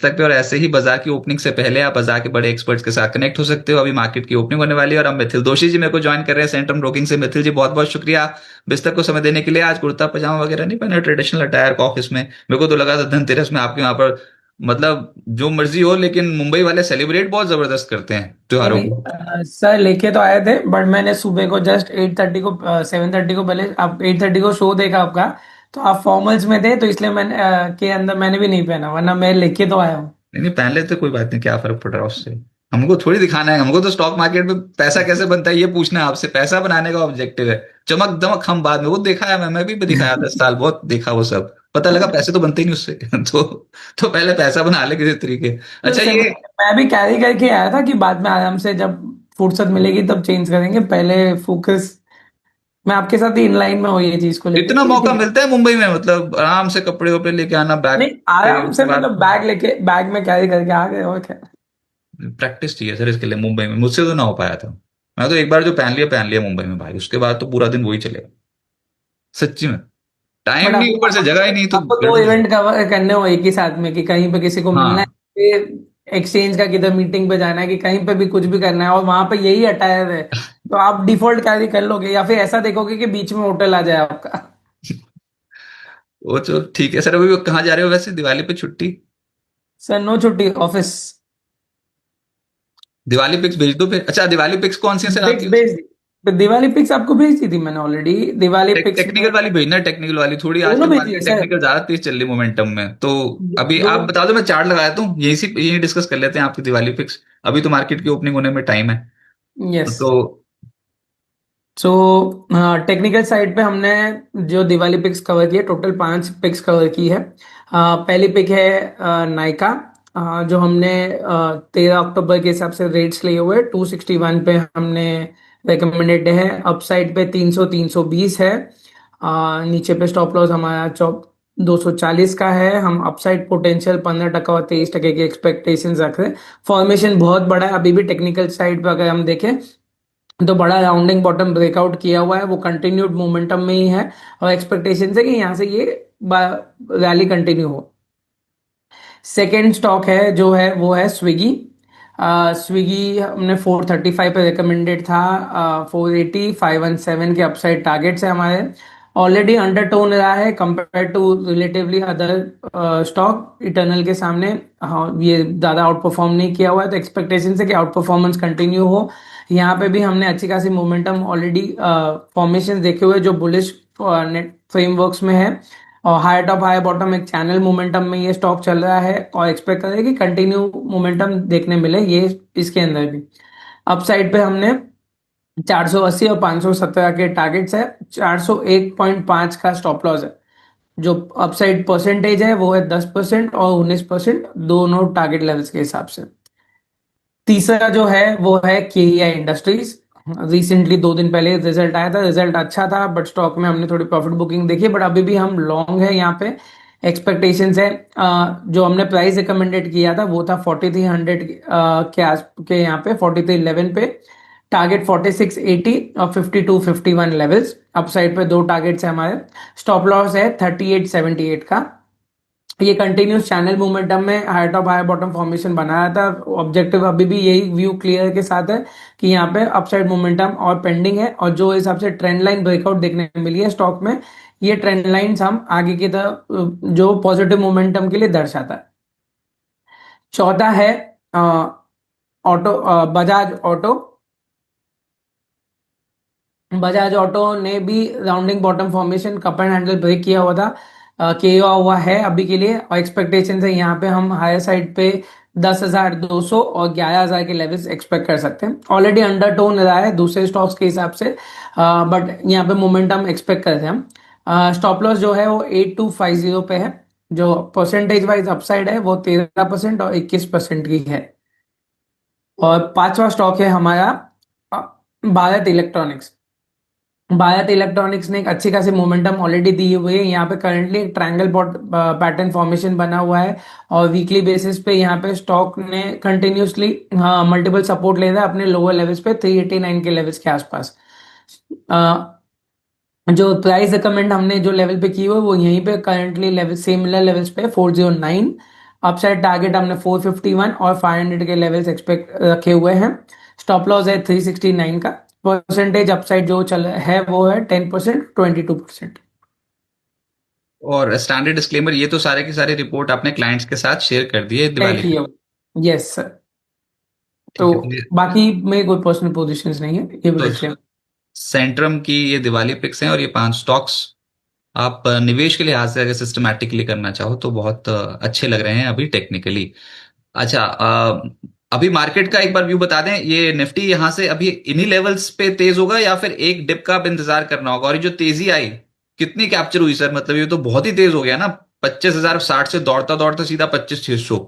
सकते हो, और ऐसे ही बाजार की ओपनिंग से पहले आप बाजार के बड़े एक्सपर्ट्स के साथ कनेक्ट हो सकते हो। अभी मार्केट की ओपनिंग होने वाली है, और अब मिथिल दोषी जी मेरे को ज्वाइन कर रहे हैं सेंट्रम ब्रोकिंग से। मिथिल जी बहुत बहुत शुक्रिया बिस्तर को समय देने के लिए। आज कुर्ता पजामा वगैरह नहीं पहने, ट्रेडिशनल अटायर का ऑफिस में। मेरे को तो लगा था धनतेरस में आपके वहां पर मतलब जो मर्जी हो, लेकिन मुंबई वाले सेलिब्रेट बहुत जबरदस्त करते हैं नहीं त्योहारों नहीं, को। सर लेके तो आए थे, बट मैंने सुबह को जस्ट 8:30 को 7:30 को, पहले आप 8:30 को शो देखा आपका, तो आप फॉर्मल्स में थे, तो इसलिए मैंने के अंदर मैंने भी नहीं पहना, वरना मैं लेके तो आया हूँ। नहीं नहीं, पहन लेते कोई बात नहीं, क्या फर्क पड़ रहा है उससे। हमको थोड़ी दिखाना है, हमको तो स्टॉक मार्केट में पैसा कैसे बनता है ये पूछना है आपसे। पैसा बनाने का ऑब्जेक्टिव है। चमक दमक हम बाद में, वो देखा है, मैं भी दिखाया 10 साल, बहुत देखा वो सब। पता लगा पैसे तो बनते ही नहीं उससे। तो पहले पैसा बना ले किसी तरीके। तो अच्छा सर ये मैं भी कैरी करके आया था कि बाद में आराम से जब फुर्सत मिलेगी तब चेंज करेंगे, पहले फोकस। मैं आपके साथ ही इन लाइन में हूँ ये चीज को लेके इतना कि मौका ठीक है। मिलता है मुंबई में, मतलब आराम से कपड़े वपड़े लेके आना बैग नहीं, पे, आराम उसके से बाद मतलब बैग लेके बैग में कैरी करके आ गए, और क्या। प्रैक्टिस चाहिए सर इसके लिए। मुंबई में मुझसे तो ना हो पाया था। मैं तो एक बार जो पहन लिया मुंबई में भाई, उसके बाद तो पूरा दिन वही चलेगा। सच्ची में टाइम बट नहीं, आपको ऊपर से जगह ही नहीं, तो आपको दो गड़बड़ है। इवेंट कवर करने हो एक ही साथ में, कि कहीं पे किसी को मिलना है, हाँ फिर एक्सचेंज का किधर मीटिंग पे जाना है, कि कहीं पे भी कुछ भी करना है, और वहां पे यही अटायर है, तो आप डिफॉल्ट कैरी कर लोगे, या फिर ऐसा देखोगे कि बीच में होटल आ जाए आपका। वो तो ठीक है सर। अभी वो कहाँ जा रहे हो वैसे दिवाली पे छुट्टी? सर नो छुट्टी, ऑफिस। दिवाली पिक्स भेज दो फिर। अच्छा दिवाली पिक्स कौन सी है सर पिक्स आपकी? भेज दी, तो दिवाली पिक्स आपको भेज दी थी मैंने ऑलरेडी। दिवाली पिक्स में टेक्निकल वाली भेजना, टेक्निकल वाली थोड़ी दोनों आजकल भेजी है मार्केट सर। टेक्निकल ज्यादा तेज चल रही मोमेंटम में। तो अभी जो आप बता दो, मैं चार्ट लगा देता हूँ, यही डिस्कस कर लेते हैं आपकी दिवाली पिक्स। अभी तो मार्केट की ओपनिंग होने में टाइम है। यस। तो सो टेक्निकल साइड पे हमने जो दिवाली पिक्स कवर की है, टोटल 5 पिक्स कवर की है। पहली पिक है नायका, जो हमने 13 अक्टूबर के हिसाब से रेट्स लिए हुए 261 पे हमने रिकमेंडेड है। अपसाइड पे 300 320 है। नीचे पे स्टॉप लॉस हमारा 240 का है। हम अपसाइड पोटेंशियल 15% और 23% की एक्सपेक्टेशन रख रहे हैं। फॉर्मेशन बहुत बड़ा है अभी भी, टेक्निकल साइड पे अगर हम देखें तो बड़ा राउंडिंग बॉटम ब्रेकआउट किया हुआ है, वो कंटिन्यूड मोमेंटम में ही है, और एक्सपेक्टेशन है कि यहाँ से ये रैली कंटिन्यू हो। सेकेंड स्टॉक है जो है वो है स्विगी। स्विगी हमने 435 पे रिकमेंडेड था, 480 517 के अपसाइड टारगेट्स है हमारे। ऑलरेडी अंडरटोन रहा है compare to relatively other stock Eternal के सामने। हाँ, ये ज़्यादा आउट परफॉर्म नहीं किया हुआ है, तो एक्सपेक्टेशन है कि आउट परफॉर्मेंस कंटिन्यू हो। यहाँ पे भी हमने अच्छी खासी मोमेंटम ऑलरेडी फॉर्मेशन देखे हुए जो बुलिश नेट फ्रेमवर्क्स में है, और हाई टॉप हाई बॉटम एक चैनल मोमेंटम में ये स्टॉक चल रहा है, और एक्सपेक्ट करें कि कंटिन्यू मोमेंटम देखने मिले ये इसके अंदर भी। अपसाइड पे हमने 480 और 517 के टारगेट्स है। 401.5 का स्टॉप लॉस है। जो अपसाइड परसेंटेज है वो है 10% और 19%, दोनों टारगेट लेवल्स के हिसाब से। तीसरा जो है वो है केईआई इंडस्ट्रीज। रिसेंटली 2 दिन पहले रिजल्ट आया था, रिजल्ट अच्छा था, बट स्टॉक में हमने थोड़ी प्रॉफिट बुकिंग देखी, बट अभी भी हम लॉन्ग है यहाँ पे। एक्सपेक्टेशंस है जो हमने प्राइस रिकमेंडेड किया था वो था 4300 के आस के, यहाँ पे 4311 पे। टारगेट 4680 और 5251 लेवल्स। अपसाइड पे दो टारगेट्स है हमारे। स्टॉप लॉस है 3878 का। ये कंटिन्यूस चैनल मोमेंटम में high top high bottom formation बनाया था। ऑब्जेक्टिव अभी भी यही व्यू क्लियर के साथ है कि यहाँ पे अपसाइड मोमेंटम और पेंडिंग है, और जो हिसाब से ट्रेंड लाइन ब्रेकआउट देखने को मिली है स्टॉक में, ये ट्रेंड लाइंस हम आगे की तरफ जो पॉजिटिव मोमेंटम के लिए दर्शाता है। चौथा है auto, Bajaj auto. Bajaj auto ने भी rounding bottom formation cup and handle break किया हुआ था, किया हुआ है अभी के लिए, और एक्सपेक्टेशन है यहाँ पे हम हायर साइड पे 10,200 और 11,000 के लेवल्स एक्सपेक्ट कर सकते हैं। ऑलरेडी अंडरटोन रहा है दूसरे स्टॉक्स के हिसाब से, बट यहाँ पे मोमेंटम एक्सपेक्ट करते हैं हम। स्टॉप लॉस जो है वो 8250 पे है। जो परसेंटेज वाइज अपसाइड है वो 13% और 21% की है। और पांचवा स्टॉक है हमारा अ, भारत इलेक्ट्रॉनिक्स। भारत इलेक्ट्रॉनिक्स ने एक अच्छी खासी मोमेंटम ऑलरेडी दी हुई है। यहाँ पे करंटली एक ट्रायंगल पैटर्न फॉर्मेशन बना हुआ है, और वीकली बेसिस पे यहाँ पे स्टॉक ने कंटिन्यूसली हाँ मल्टीपल सपोर्ट ले रहा है अपने लोअर लेवल्स पे 389 के लेवल्स के आसपास। अ, जो प्राइस रिकमेंड हमने जो लेवल पे की हुई है वो यहीं पे करंटली लेवल सिमिलर लेवल्स पे 409। अपसाइड टारगेट हमने 451 और 500 के लेवल्स एक्सपेक्ट रखे हुए हैं। स्टॉप लॉस है 369 का। परसेंटेज अपसाइड जो चल है वो है 10%, 22%। और स्टैंडर्ड डिस्क्लेमर, ये तो सारे की सारी रिपोर्ट आपने क्लाइंट्स के साथ शेयर कर दी है तय दिवाली पे। किया। Yes sir. तो ठीक है, तो बाकी मेरी कोई पर्सनल पोजीशंस नहीं है, ये भी तो डिस्क्लेम। सेंट्रम की ये दिवाली पिक्स हैं और ये 5 स्टॉक्स आप निवेश के लिहाज से अगर सिस्टमैटिकली करना चाहो तो बहुत अच्छे लग रहे हैं अभी टेक्निकली। अच्छा, अभी मार्केट का एक बार व्यू बता दें, ये निफ्टी यहां से अभी इन्हीं लेवल्स पे तेज होगा या फिर एक डिप का आप इंतजार करना होगा? और ये जो तेजी आई कितनी कैप्चर हुई सर? मतलब ये तो बहुत ही तेज हो गया ना, 25,060 से दौड़ता दौड़ता सीधा 25,600।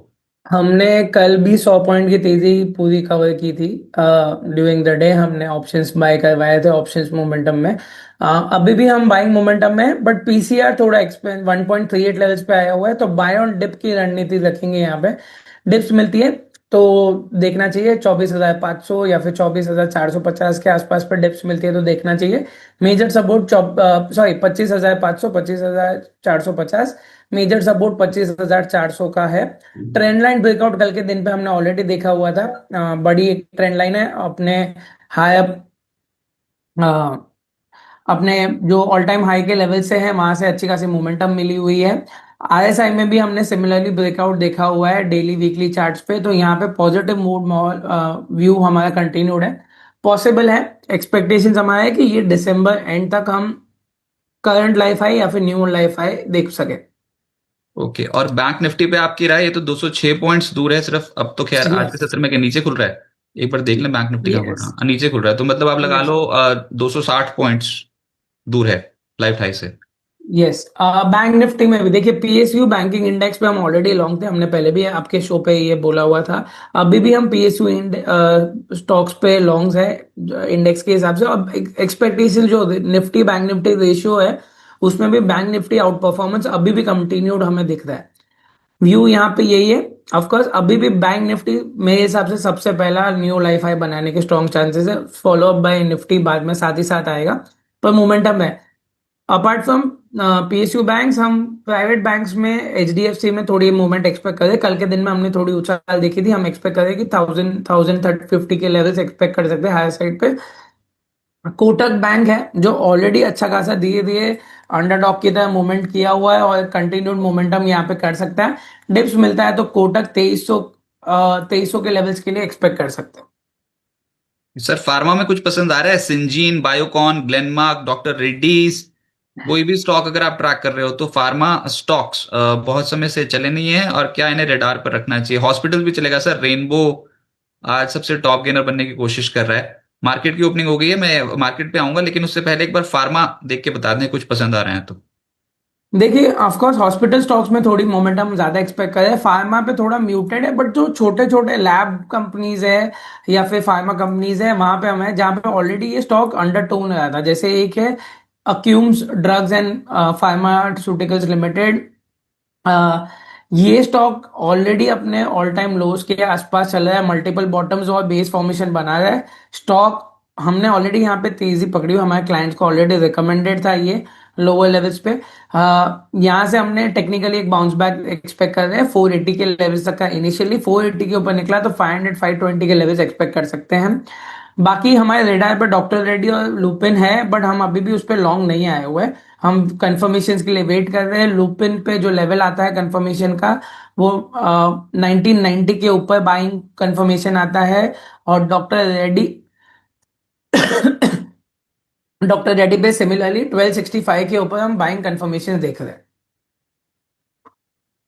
हमने कल भी 100 पॉइंट की तेजी पूरी कवर की थी। ड्यूरिंग द डे हमने ऑप्शंस बाय करवाए थे ऑप्शंस मोमेंटम में। अभी भी हम बाइंग मोमेंटम में हैं, बट पीसीआर थोड़ा एक्सपेंस 1.38 लेवल्स पे आया हुआ है, तो बाय ऑन डिप की रणनीति रखेंगे यहाँ पे। डिप्स मिलती है तो देखना चाहिए 24,500 या फिर 24,450 के आसपास पर डिप्स मिलती है तो देखना चाहिए। Major support 25,500, 25,450। मेजर सपोर्ट 25,400 का है। ट्रेंड लाइन ब्रेकआउट कल के दिन पे हमने ऑलरेडी देखा हुआ था। बड़ी एक ट्रेंड लाइन है अपने हाई अप, अपने जो ऑल टाइम हाई के लेवल से है वहां से अच्छी खासी मोमेंटम मिली हुई है। आरएसआई में भी हमने सिमिलरली ब्रेकआउट देखा हुआ है डेली वीकली चार्ट्स पे, तो यहाँ पे पॉजिटिव मूड व्यू हमारा कंटिन्यूड है। पॉसिबल है, एक्सपेक्टेशंस हमारा है कि ये दिसंबर एंड तक हम करंट लाइफ हाई या फिर न्यू लाइफ हाई देख सके। ओके, और बैंक निफ्टी पे आपकी राय? ये तो 206 पॉइंट्स दूर है सिर्फ, अब तो खैर आज के यस। सत्र में के नीचे खुल रहा है। एक बार देख लें बैंक निफ्टी का, यस। नीचे खुल रहा है तो मतलब आप लगा लो 260 पॉइंट्स दूर है लाइफ हाई से। यस। बैंक निफ्टी में भी देखिए, पीएसयू बैंकिंग इंडेक्स पे हम ऑलरेडी लॉन्ग थे, हमने पहले भी आपके शो पे ये बोला हुआ था। अभी भी हम पीएसयू स्टॉक्स पे लॉन्ग्स है इंडेक्स के हिसाब से। अब एक्सपेक्टेशन जो निफ्टी बैंक निफ्टी रेशियो है उसमें भी बैंक निफ्टी आउट परफॉर्मेंस अभी भी कंटिन्यूड हमें दिख रहा है। व्यू यहाँ पे यही है। ऑफ कोर्स अभी भी बैंक निफ्टी मेरे हिसाब से सबसे पहला न्यू लाइफ हाई बनाने के स्ट्रॉन्ग चांसेस है, फॉलो अप बाय निफ्टी बाद में साथ ही साथ आएगा। पर मोमेंटम है। अपार्ट फ्रॉम पीएसयू बैंक्स, हम प्राइवेट बैंक्स में एचडीएफसी में थोड़ी मूवमेंट एक्सपेक्ट करें। कल के दिन में हमने थोड़ी उछाल देखी थी, हम एक्सपेक्ट करें कि 1000 के लेवल्स एक्सपेक्ट कर सकते हैं हायर साइड पे। कोटक बैंक है जो ऑलरेडी अच्छा खासा धीरे धीरे अंडरडॉग की तरह मूवमेंट किया हुआ है और कंटिन्यूड मोमेंटम यहाँ पे कर सकता है। डिप्स मिलता है तो कोटक 2300 के लेवल्स के लिए एक्सपेक्ट कर सकते हैं। सर फार्मा में कुछ पसंद आ रहा है? Syngene, Biocon, Glenmark, doctor Reddy's, कोई भी स्टॉक अगर आप ट्रैक कर रहे हो तो फार्मा स्टॉक्स बहुत समय से चले नहीं है और क्या इन्हें रडार पर रखना चाहिए? हॉस्पिटल भी चलेगा सर, रेनबो आज सबसे टॉप गेनर बनने की कोशिश कर रहा है। मार्केट की ओपनिंग हो गई है, मैं मार्केट पे आऊंगा, लेकिन उससे पहले एक बार फार्मा देख के बता दें कुछ पसंद आ रहे हैं तो। देखिए ऑफ कोर्स हॉस्पिटल स्टॉक्स में थोड़ी मोमेंटम ज्यादा एक्सपेक्ट करें, फार्मा पे थोड़ा म्यूटेड है, बट जो छोटे छोटे लैब कंपनीज है या फिर फार्मा कंपनीज है वहां पे हमें, जहां पे ऑलरेडी ये स्टॉक अंडर टोन रहा था, जैसे एक है अक्यूम्स ड्रग्स एंड फार्मास्यूटिकल्स लिमिटेड। ये स्टॉक ऑलरेडी अपने ऑल टाइम लोज के आसपास चल रहा है, मल्टीपल बॉटम्स और बेस फॉर्मेशन बना रहा है स्टॉक। हमने ऑलरेडी यहाँ पे तेजी पकड़ी हुई, हमारे क्लाइंट्स को ऑलरेडी रिकमेंडेड था ये लोअर लेवल्स पे। यहाँ से हमने टेक्निकली एक बाउंस बैक एक्सपेक्ट कर रहे हैं 480 के लेवल्स तक का। इनिशियली 480 के ऊपर निकला तो 500 520 के लेवल्स एक्सपेक्ट कर सकते हैं। बाकी हमारे रेडार पे डॉक्टर रेड्डी और लुपिन है, बट हम अभी भी उस पर लॉन्ग नहीं आए हुए। हम कंफर्मेशन के लिए वेट कर रहे हैं। लुपिन पे जो लेवल आता है कंफर्मेशन का वो 1990 के ऊपर बाइंग कंफर्मेशन आता है। और डॉक्टर रेड्डी डॉक्टर रेड्डी पे सिमिलरली 1265 के ऊपर हम बाइंग कंफर्मेशन देख रहे हैं।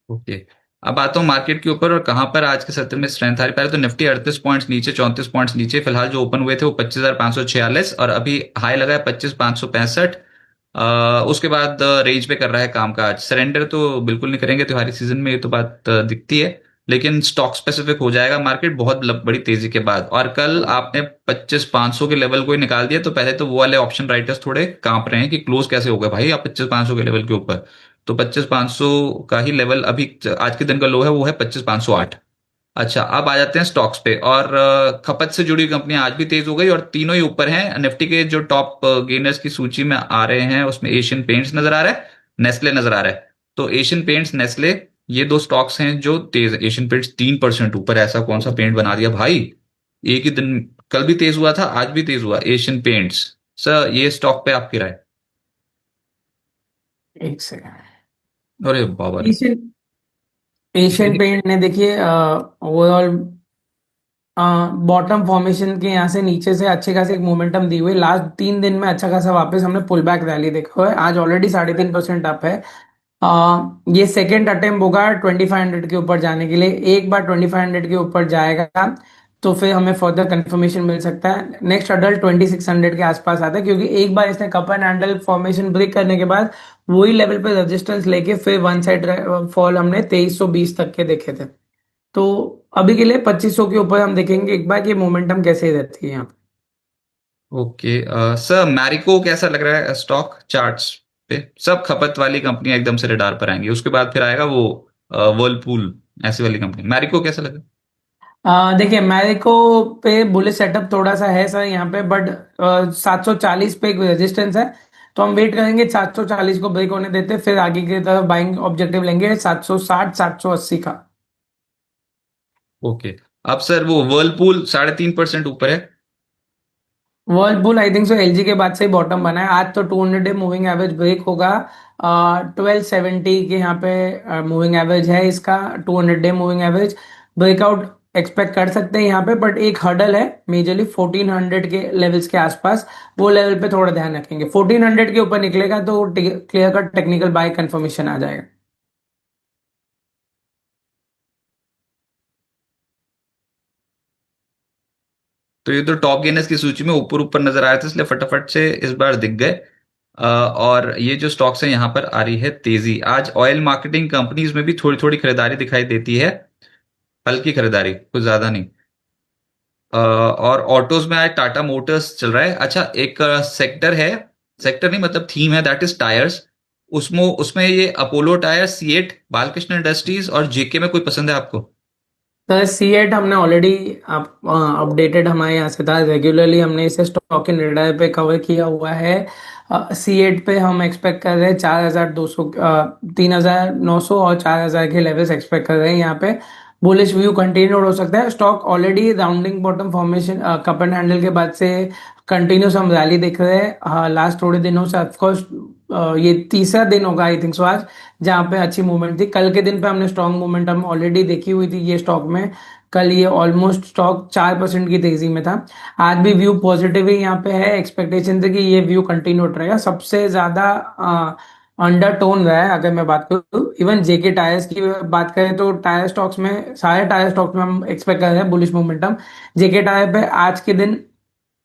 ओके, अब आता हूँ मार्केट के ऊपर और कहाँ पर आज के सत्र में स्ट्रेंथ आ रही। पहले तो निफ्टी 38 पॉइंट्स नीचे, 34 पॉइंट्स नीचे फिलहाल जो ओपन हुए थे वो 25,546, और अभी हाई लगा है 25,565। उसके बाद रेंज पे कर रहा है कामकाज। सरेंडर तो बिल्कुल नहीं करेंगे त्योहारी सीजन में, ये तो बात दिखती है, लेकिन स्टॉक स्पेसिफिक हो जाएगा मार्केट बहुत बड़ी तेजी के बाद। और कल आपने 25,500 के लेवल को ही निकाल दिया तो पहले तो वो वाले ऑप्शन राइटर्स थोड़े कांप रहे हैं कि क्लोज कैसे होगा भाई आप 25,500 के लेवल के ऊपर। तो 25,500 का ही लेवल अभी आज के दिन का लो है, वो है 25,508। अच्छा, अब आ जाते हैं स्टॉक्स पे, और खपत से जुड़ी कंपनियां आज भी तेज हो गई और तीनों ही ऊपर हैं। निफ्टी के जो टॉप गेनर्स की सूची में आ रहे हैं उसमें एशियन पेंट्स नजर आ रहा है, नेस्ले नजर आ रहा है। तो एशियन पेंट्स, नेस्ले ये दो स्टॉक्स हैं जो तेज, एशियन पेंट्स 3% ऊपर, ऐसा कौन सा पेंट बना दिया भाई एक ही दिन। कल भी तेज हुआ था, आज भी तेज हुआ एशियन पेंट्स। सर ये स्टॉक पे आपकी राय? एक सेकंड। अरे बाबा रे। एशियन एशियन पेंट ने देखिए ओवरऑल बॉटम फॉर्मेशन के यहाँ से नीचे से अच्छे खासे एक मोमेंटम दी हुई, लास्ट 3 दिन में अच्छा खासा वापस हमने पुल बैक रैली देखा हुआ है, आज ऑलरेडी 3.5% अप है। ये सेकेंड अटेम्प्ट होगा 2500 के ऊपर जाने के लिए, एक बार 2500 के ऊपर जाएगा तो फिर हमें फर्दर कंफर्मेशन मिल सकता है। नेक्स्ट अडल्ट 2600 के आसपास आता है, क्योंकि एक बार इसने cup and handle formation break करने के बाद वही लेवल पे रेजिस्टेंस लेके फिर वन साइड फॉल हमने 2320 तक के देखे थे। तो अभी के लिए 2500 के ऊपर हम देखेंगे एक बार कि मोमेंटम कैसे रहती है यहाँ पे। ओके सर, मैरिको कैसा लग रहा है स्टॉक चार्ट्स पे? सब खपत वाली कंपनियां एकदम से रडार पर आएंगी, उसके बाद फिर आएगा वो वर्लपूल, ऐसी वाली कंपनी। मैरिको कैसा लगा? देखिए मैरिको पे बुलिश सेटअप थोड़ा सा है सर यहाँ पे, बट 740 पे एक रेजिस्टेंस है, तो हम वेट करेंगे 740 को ब्रेक होने देते, फिर आगे की तरफ बाइंग ऑब्जेक्टिव लेंगे 760 780 का। ओके। अब सर वो वर्लपूल 3.5% ऊपर है। Whirlpool I think so LG के बाद से ही बॉटम बना है, आज तो 200 डे मूविंग एवरेज ब्रेक होगा। 1270 के यहाँ पे मूविंग एवरेज है इसका, 200 day moving average breakout expect कर सकते हैं यहाँ पे, बट एक हर्डल है मेजरली 1400 के लेवल्स के आसपास, वो लेवल पे थोड़ा ध्यान रखेंगे। 1400 के ऊपर निकलेगा तो clear cut technical by confirmation आ जाएगा। तो ये तो टॉप गेनर्स की सूची में ऊपर ऊपर नजर आ रहे थे, इसलिए फटाफट से इस बार दिख गए। और ये जो स्टॉक्स हैं यहाँ पर आ रही है तेजी। आज ऑयल मार्केटिंग कंपनीज में भी थोड़ी थोड़ी खरीदारी दिखाई देती है, हल्की खरीदारी, कुछ ज्यादा नहीं। और ऑटोज में आज टाटा मोटर्स चल रहा है। अच्छा, एक सेक्टर है, सेक्टर नहीं मतलब थीम है, दैट इज टायर्स। उसमें उसमें ये Apollo tyre, CEAT, Balkrishna industries और जेके में कोई पसंद है आपको? सर C8 हमने ऑलरेडी अपडेटेड हमारे यहाँ से था, रेगुलरली हमने इसे स्टॉक इन रेडर पे कवर किया हुआ है। C8 पे हम एक्सपेक्ट कर रहे हैं 4200, 3900 और 4000 के लेवल्स एक्सपेक्ट कर रहे हैं यहाँ पे। बुलिश व्यू कंटिन्यू हो सकता है, stock already rounding bottom formation cup and handle के बाद से कंटिन्यूस हम रैली देख रहे हैं लास्ट थोड़े दिनों से। ऑफकोर्स ये तीसरा दिन होगा आई थिंक सो आज, जहाँ पे अच्छी मूवमेंट थी। कल के दिन पे हमने स्ट्रॉन्ग मूवमेंटम ऑलरेडी देखी हुई थी ये स्टॉक में, कल ये ऑलमोस्ट स्टॉक 4% की तेजी में था। आज भी व्यू पॉजिटिव ही यहाँ पे है, एक्सपेक्टेशन थे कि ये व्यू कंटिन्यू रहेगा। सबसे ज्यादा अंडरटोन रहा है अगर मैं बात करूँ, इवन जेके टायर्स की बात करें तो टायर स्टॉक्स में, सारे टायर स्टॉक्स में हम एक्सपेक्ट कर रहे हैं बुलिश मोमेंटम। जेके टायर पे आज के दिन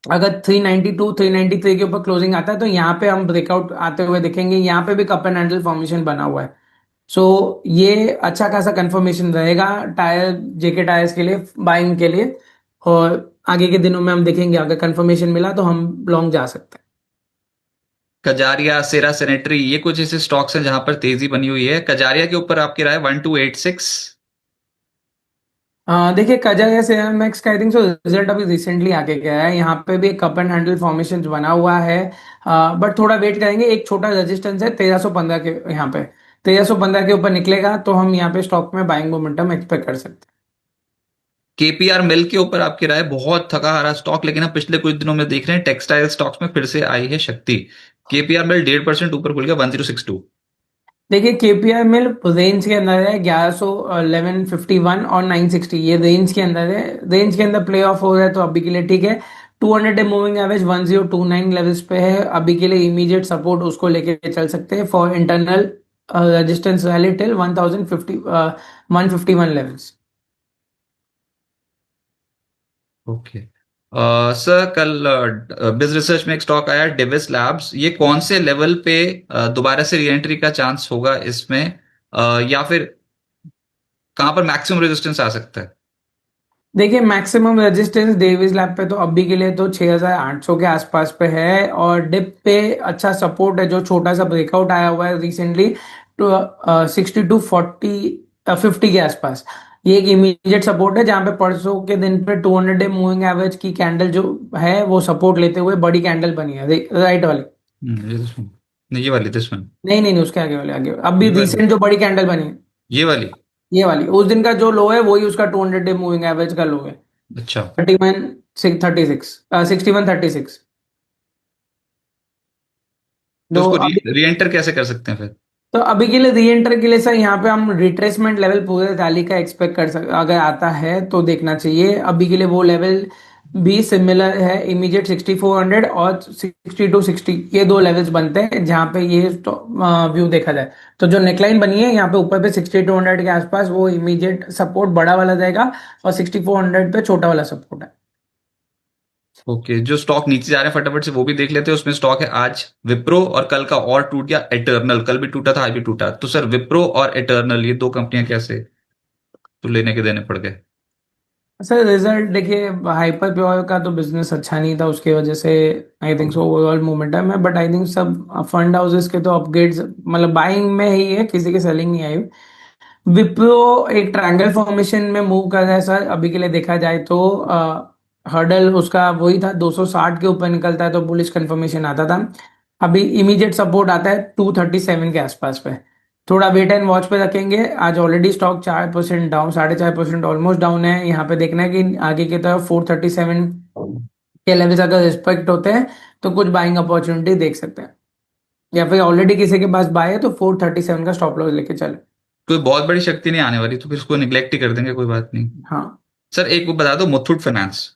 अगर 392 393 के ऊपर क्लोजिंग आता है तो यहाँ पे हम ब्रेकआउट आते हुए देखेंगे, यहाँ पे भी कप एंड हैंडल फॉर्मेशन बना हुआ है। सो ये अच्छा खासा कंफर्मेशन रहेगा टायर, जेके टायर्स के लिए बाइंग के लिए, और आगे के दिनों में हम देखेंगे अगर कंफर्मेशन मिला तो हम लॉन्ग जा सकते हैं। कजारिया, सेरा सैनिटरी, ये कुछ ऐसे स्टॉक्स हैं जहां पर तेजी बनी हुई है। कजारिया के ऊपर आपकी राय? 1286। देखिए कजारिया सेरामिक्स का आई थिंक सो रिजल्ट अभी रिसेंटली आके गया है, यहाँ पे भी कप एंड हैंडल फॉर्मेशन बना हुआ है, बट थोड़ा वेट करेंगे। एक छोटा रेजिस्टेंस है 1315 के यहाँ पे, 1315 के ऊपर निकलेगा तो हम यहाँ पे स्टॉक में बाइंग मोमेंटम एक्सपेक्ट कर सकते हैं। केपीआर मिल के ऊपर आपकी राय? बहुत थका हारा स्टॉक, लेकिन हम पिछले कुछ दिनों में देख रहे हैं टेक्सटाइल स्टॉक्स में फिर से आई है शक्ति। केपीआर मिल 1.5% ऊपर खुल गया, 1062। देखिए केपीआई मिल रेंज के अंदर है, 1100, 1151 और 960, ये रेंज के अंदर है। रेंज के अंदर प्ले ऑफ हो रहा है तो अभी के लिए ठीक है। 200 डे मूविंग एवरेज 1029 लेवल्स पे है अभी के लिए, इमीडिएट सपोर्ट उसको लेके चल सकते हैं for internal resistance value till 1050, 151 levels. Okay. Sir कल बिज रिसर्च में एक स्टॉक आया डिविस लैब्स, ये कौन से लेवल पे दोबारा से री एंट्री का चांस होगा इसमें? या फिर कहां पर मैक्सिमम रेजिस्टेंस आ सकता है? देखिए मैक्सिमम रेजिस्टेंस डेविस लैब पे तो अभी के लिए तो 6800 के आसपास पे है, और डिप पे अच्छा सपोर्ट है जो छोटा सा ब्रेकआउट आया हुआ है रिसेंटली, तो 6240 50 के आसपास। ये एक इमीडिएट सपोर्ट है जहां पे परसों के दिन पे 200 डे मूविंग एवरेज की कैंडल जो है वो सपोर्ट लेते हुए बड़ी कैंडल बनी है, राइट वाली। ये this one। नहीं, ये वाली दिस वन। नहीं नहीं नहीं, उसके आगे वाले, आगे अभी ये वाली। रिसेंट जो बड़ी कैंडल बनी है। ये वाली उस दिन का जो लो है वही उसका 200 डे मूविंग एवरेज का लो है। अच्छा। 31 6136 तो जो उसको अभी। री एंटर कैसे कर सकते हैं फिर? तो अभी के लिए री एंटर के लिए सर यहाँ पे हम रिट्रेसमेंट लेवल पूरे रैली का एक्सपेक्ट कर सकते, अगर आता है तो देखना चाहिए। अभी के लिए वो लेवल भी सिमिलर है, इमीडिएट 6400 और 6260, ये दो लेवल्स बनते हैं जहाँ पे ये व्यू देखा जाए। तो जो नेकलाइन बनी है यहाँ पे ऊपर पे 6200 के आसपास वो इमीडिएट सपोर्ट बड़ा वाला जाएगा, और 6400 पे छोटा वाला सपोर्ट है। ओके, जो स्टॉक नीचे जा रहे हैं फटाफट से वो भी देख लेते हैं। उसमें स्टॉक है आज विप्रो, और कल का और टूट गया एटर्नल। कल भी टूटा था, आज भी टूटा। तो सर विप्रो और एटर्नल, ये दो कंपनियां कैसे तो लेने के देने पड़ गए? सर रिजल्ट देखिए, हाइपर प्योर का तो बिजनेस अच्छा नहीं था, उसकी वजह से I think so overall momentum है। बट आई थिंक सब फंड हाउसेस के तो अपग्रेड्स मतलब बाइंग में ही है, किसी की सेलिंग नहीं आई। विप्रो एक ट्रायंगल फॉर्मेशन में मूव कर रहा है सर, अभी के लिए देखा जाए तो हर्डल उसका वही था, 260 के ऊपर निकलता है तो बुलिश कंफर्मेशन आता था। अभी इमीडिएट सपोर्ट आता है 237 के आसपास पे। थोड़ा वेट एंड वॉच पे रखेंगे। आज already stock 4% down, 4.5% almost down है। यहाँ पे देखना है कि आगे की तरफ 437 के लेवल्स अगर रिस्पेक्ट होते हैं तो कुछ बाइंग अपॉर्चुनिटी देख सकते हैं, या फिर ऑलरेडी किसी के पास बाय है तो 437 का स्टॉप लॉस लेके चले। कोई बहुत बड़ी शक्ति नहीं आने वाली तो फिर उसको निग्लेक्ट ही कर देंगे, कोई बात नहीं। हाँ सर एक वो बता दो, मुथूट फाइनेंस।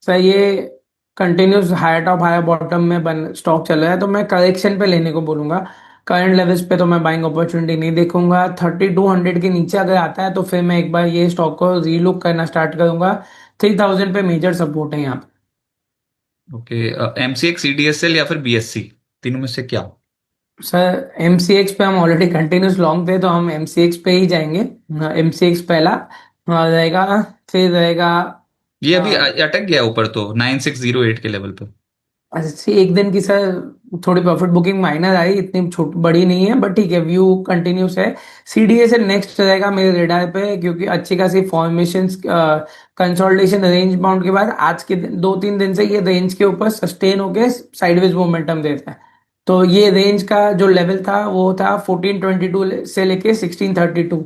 सर, ये continuous higher top higher bottom में बन स्टॉक चल रहा है, तो मैं करेक्शन पे लेने को बोलूंगा। करंट लेवल्स पे तो मैं बाइंग अपॉर्चुनिटी नहीं देखूंगा। 3200 के नीचे अगर आता है तो फिर मैं एक बार ये स्टॉक को रीलुक करना स्टार्ट करूंगा। 3000 पे मेजर सपोर्ट है यहाँ पे। ओके, एमसीएक्स, सीडीएसएल या फिर बीएससी, तीनों में से क्या? सर एमसीएक्स पे हम ऑलरेडी कंटिन्यूस लॉन्ग थे तो हम एमसीएक्स पे ही जाएंगे। एमसीएक्स पहला रहेगा, फिर रहेगा। ये अभी अटक गया ऊपर तो 9608 के लेवल पे। अच्छी एक दिन की सर थोड़ी प्रॉफिट बुकिंग माइनर आई, इतनी छोट बड़ी नहीं है, बट ठीक है, व्यू कंटिन्यूस है। सीडीए से नेक्स्ट रहेगा मेरे रेडार पे, क्योंकि अच्छी खासी फॉर्मेशन कंसोलिडेशन रेंज बाउंड के बाद आज के दिन 2-3 दिन से ये रेंज के ऊपर सस्टेन होके साइडवेज मोमेंटम देता है। तो ये रेंज का जो लेवल था वो था 1422 से लेके 1632।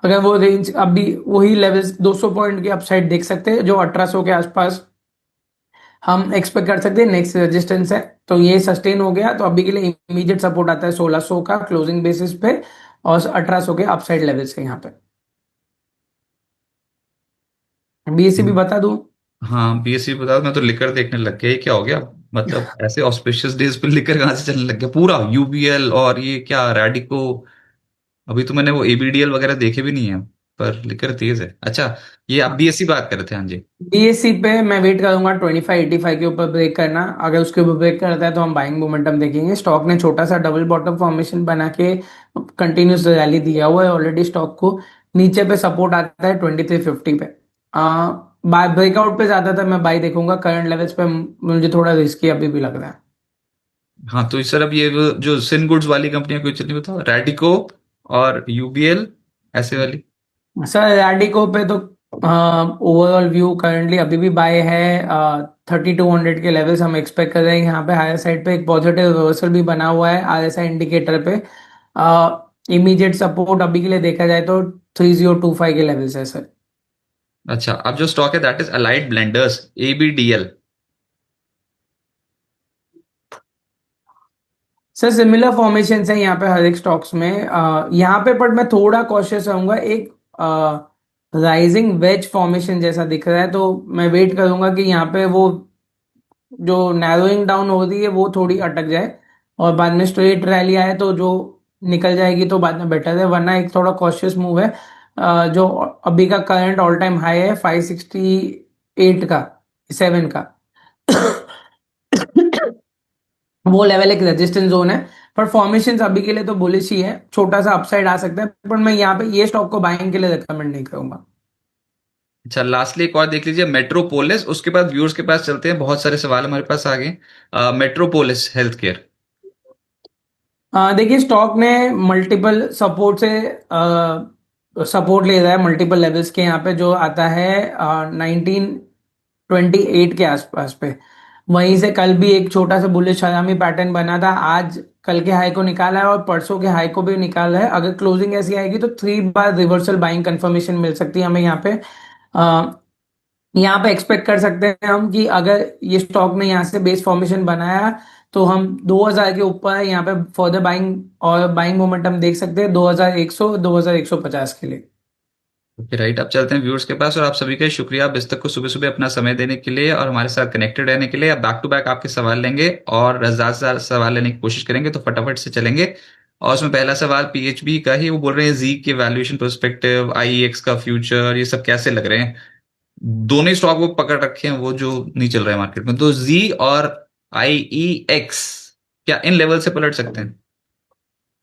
अगर वो रेंज अभी वही लेवल 200 पॉइंट की अपसाइड देख सकते हैं, जो 1800 के आसपास हम एक्सपेक्ट कर सकते हैं नेक्स्ट रेजिस्टेंस है। तो ये सस्टेन हो गया तो अभी के लिए इमीडिएट सपोर्ट आता है 1600 का क्लोजिंग बेसिस पे, और 1800 के अपसाइड लेवल से यहाँ पे। बीएससी भी बता दूं। हाँ बीएससी बता दो, मैं तो लिकर देखने लग गया। ये क्या हो गया? मतलब ऐसे ऑस्पिशियस डेज पे लिकर कहाँ से चलने लग गया? पूरा यूबीएल और ये क्या रैडिको। अभी तो मैंने वो एबीडीएल वगैरह देखे भी नहीं है, पर लिकर तेज है। अच्छा, ये आप बीएससी बात कर रहे थे, हाँ जी। बीएससी पे मैं वेट करूंगा 2585 के ऊपर ब्रेक करना। अगर उसके ऊपर ब्रेक करता है तो हम बाइंग मोमेंटम देखेंगे। स्टॉक ने छोटा सा डबल बॉटम फॉर्मेशन बना के कंटिन्यूस रैली दिया हुआ है ऑलरेडी स्टॉक को। नीचे पे सपोर्ट आता है 2350 पे। बाय ब्रेकआउट पे ज्यादा था मैं बाई देखूंगा, करंट लेवल्स पे मुझे थोड़ा रिस्की अभी भी लग रहा है। हाँ तो सर अब ये वो जो सिन गुड्स वाली कंपनियां कोई चलिए बताओ, रैडिको और यूबीएल, ऐसे वाली। सर रैडिको पे तो ओवरऑल व्यू करंटली अभी भी बाय है। 3200 के लेवल्स हम एक्सपेक्ट कर रहे हैं। यहाँ पे हायर साइड पे एक पॉजिटिव रिवर्सल भी बना हुआ है आरएसआई इंडिकेटर पे। इमीडिएट सपोर्ट अभी के लिए देखा जाए तो 3025 के लेवल्स है सर। अच्छा, अब जो स्टॉक है that is allied blenders, ABDL. Sir similar formation है यहाँ पे हर एक स्टॉक्स में। यहाँ पे बट मैं थोड़ा कॉशियस रहूंगा। एक राइजिंग वेज फॉर्मेशन जैसा दिख रहा है, तो मैं वेट करूंगा कि यहाँ पे वो जो नैरोइंग डाउन हो रही है वो थोड़ी अटक जाए, और बाद में स्ट्रेट रैली आए तो जो निकल जाएगी तो बाद में बेटर है। वरना एक थोड़ा कॉशियस मूव है। जो अभी का करंट ऑल टाइम हाई है 568 का, 7 का वो लेवल एक रेजिस्टेंस जोन है। पर फॉर्मेशन अभी के लिए तो बुलिश ही है, छोटा सा अपसाइड आ सकता है, पर मैं यहाँ पे ये स्टॉक को बाइंग के लिए रिकमेंड नहीं करूंगा। अच्छा, लास्टली एक और देख लीजिए, मेट्रोपोलिस। उसके बाद व्यूअर्स के पास चलते हैं, बहुत सारे सवाल हमारे पास आ गए। Metropolis health care. देखिए स्टॉक ने मल्टीपल सपोर्ट से सपोर्ट ले रहा है मल्टीपल लेवल्स के। यहाँ पे जो आता है 1928 के आसपास पे, वहीं से कल भी एक छोटा सा बुलिश सलामी पैटर्न बना था, आज कल के हाई को निकाला है और परसों के हाई को भी निकाला है। अगर क्लोजिंग ऐसी आएगी तो 3 बार रिवर्सल बाइंग कंफर्मेशन मिल सकती है हमें यहाँ पे। यहाँ पे एक्सपेक्ट कर सकते हैं हम कि अगर ये स्टॉक ने यहाँ से बेस फॉर्मेशन बनाया तो हम 2000 के ऊपर है यहाँ पे फर्दर बाइंग और बाइंग मोमेंटम देख सकते हैं 2100 2150 के लिए। ओके राइट, अब चलते हैं व्यूअर्स के पास। और आप सभी का शुक्रिया आप तक को सुबह सुबह अपना समय देने के लिए और हमारे साथ कनेक्टेड रहने के लिए। अब बैक टू बैक आपके सवाल लेंगे और ज्यादा से ज्यादा सवाल लेने की कोशिश करेंगे, तो फटाफट से चलेंगे। और उसमें पहला सवाल पीएचबी का ही, वो बोल रहे हैं जी के वैल्यूएशन पर्सपेक्टिव, आईईएक्स का फ्यूचर, ये सब कैसे लग रहे हैं। दोनों ही स्टॉक वो पकड़ रखे हैं वो जो नहीं चल रहे हैं मार्केट में, तो जी और आईईएक्स क्या इन लेवल से पलट सकते हैं।